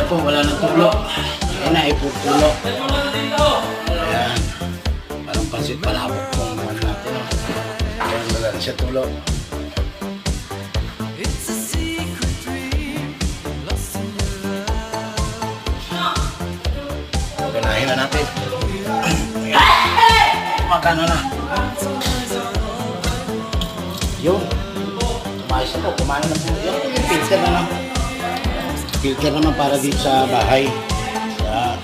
po, wala nang tulo. Ayan na, ipupulo. Ayan. Parang pansit palabok po ang naman natin. Ayan, wala na siya tulo. Ganahin na natin. Magano na. Yun. Tumayos na po. Kumain na po. Yung filter na lang. Filter naman para dito sa bahay. Sa